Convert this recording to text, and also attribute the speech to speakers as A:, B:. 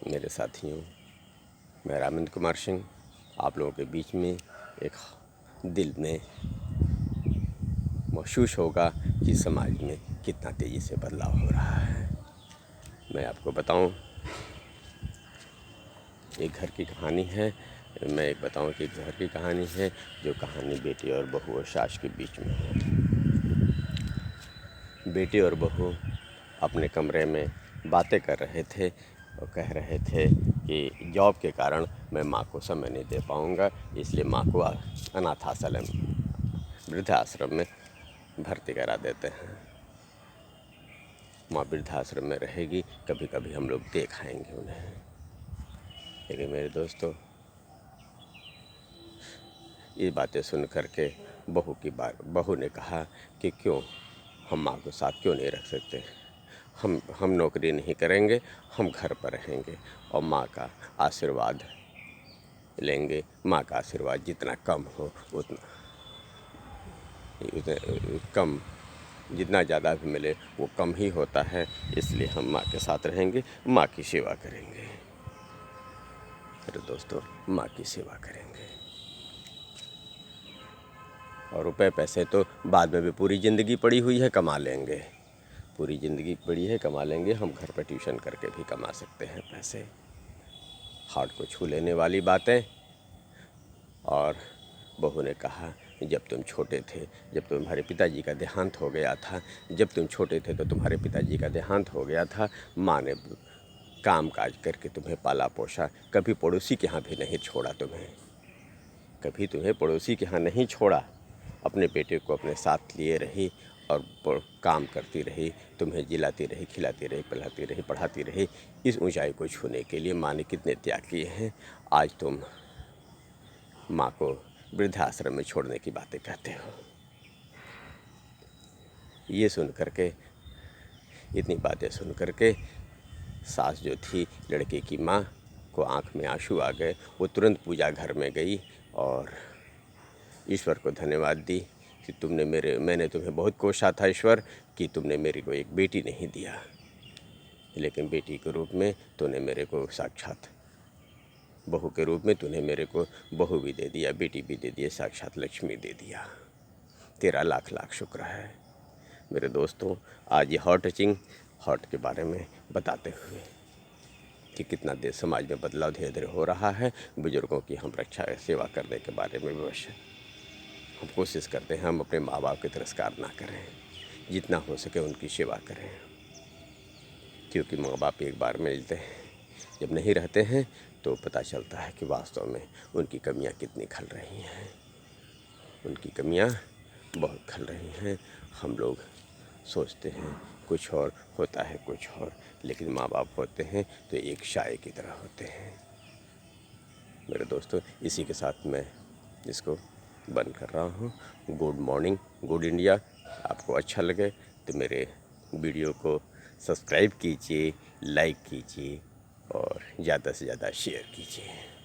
A: मेरे साथियों, मैं रामेंद्र कुमार सिंह आप लोगों के बीच में एक दिल में महसूस होगा कि समाज में कितना तेज़ी से बदलाव हो रहा है। मैं आपको बताऊं, एक घर की कहानी है। मैं एक बताऊं कि एक घर की कहानी है, जो कहानी बेटी और बहू और सास के बीच में है। बेटी और बहू अपने कमरे में बातें कर रहे थे और कह रहे थे कि जॉब के कारण मैं माँ को समय नहीं दे पाऊँगा, इसलिए माँ को अनाथ आश्रम वृद्धाश्रम में भर्ती करा देते हैं। माँ वृद्धाश्रम में रहेगी, कभी कभी हम लोग देख आएंगे उन्हें। लेकिन मेरे दोस्तों, ये बातें सुन करके बहू ने कहा कि क्यों हम माँ को साथ क्यों नहीं रख सकते। हम नौकरी नहीं करेंगे, हम घर पर रहेंगे और माँ का आशीर्वाद लेंगे। माँ का आशीर्वाद जितना कम हो उतना कम, जितना ज़्यादा भी मिले वो कम ही होता है, इसलिए हम माँ के साथ रहेंगे, माँ की सेवा करेंगे। मेरे दोस्तों, माँ की सेवा करेंगे और रुपए पैसे तो बाद में भी पूरी ज़िंदगी पड़ी हुई है, कमा लेंगे। पूरी ज़िंदगी पड़ी है, कमा लेंगे। हम घर पर ट्यूशन करके भी कमा सकते हैं पैसे। हार्ट को छू लेने वाली बातें। और बहू ने कहा, जब तुम छोटे थे, जब तुम्हारे पिताजी का देहांत हो गया था, जब तुम छोटे थे तो तुम्हारे पिताजी का देहांत हो गया था, माँ ने काम काज करके तुम्हें पाला पोसा, कभी पड़ोसी के यहाँ भी नहीं छोड़ा तुम्हें, कभी तुम्हें पड़ोसी के यहाँ नहीं छोड़ा। अपने बेटे को अपने साथ लिए रही और काम करती रही, तुम्हें जिलाती रही, खिलाती रही, पिलाती रही, पढ़ाती रही। इस ऊंचाई को छूने के लिए माँ ने कितने त्याग किए हैं। आज तुम माँ को वृद्धाश्रम में छोड़ने की बातें कहते हो। ये सुन करके, इतनी बातें सुन करके सास जो थी लड़के की माँ को आंख में आंसू आ गए। वो तुरंत पूजा घर में गई और ईश्वर को धन्यवाद दी कि मैंने तुम्हें बहुत कोसा था ईश्वर कि तुमने मेरे को एक बेटी नहीं दिया, लेकिन बेटी के रूप में तूने मेरे को साक्षात बहू के रूप में तूने मेरे को बहू भी दे दिया, बेटी भी दे दिया, साक्षात लक्ष्मी दे दिया। तेरा लाख लाख शुक्र है। मेरे दोस्तों, आज ये हार्ट के बारे में बताते हुए कि कितना देश समाज में बदलाव धीरे धीरे हो रहा है। बुजुर्गों की हम रक्षा सेवा करने के बारे में अवश्य हम कोशिश करते हैं, हम अपने माँ बाप के तिरस्कार ना करें, जितना हो सके उनकी सेवा करें, क्योंकि माँ बाप एक बार मिलते हैं, जब नहीं रहते हैं तो पता चलता है कि वास्तव में उनकी कमियाँ कितनी खल रही हैं। उनकी कमियाँ बहुत खल रही हैं। हम लोग सोचते हैं कुछ और, होता है कुछ और, लेकिन माँ बाप होते हैं तो एक साए की तरह होते हैं। मेरे दोस्तों, इसी के साथ मैं इसको बंद कर रहा हूँ। Good morning, good India. आपको अच्छा लगे तो मेरे वीडियो को सब्सक्राइब कीजिए, लाइक कीजिए और ज़्यादा से ज़्यादा शेयर कीजिए।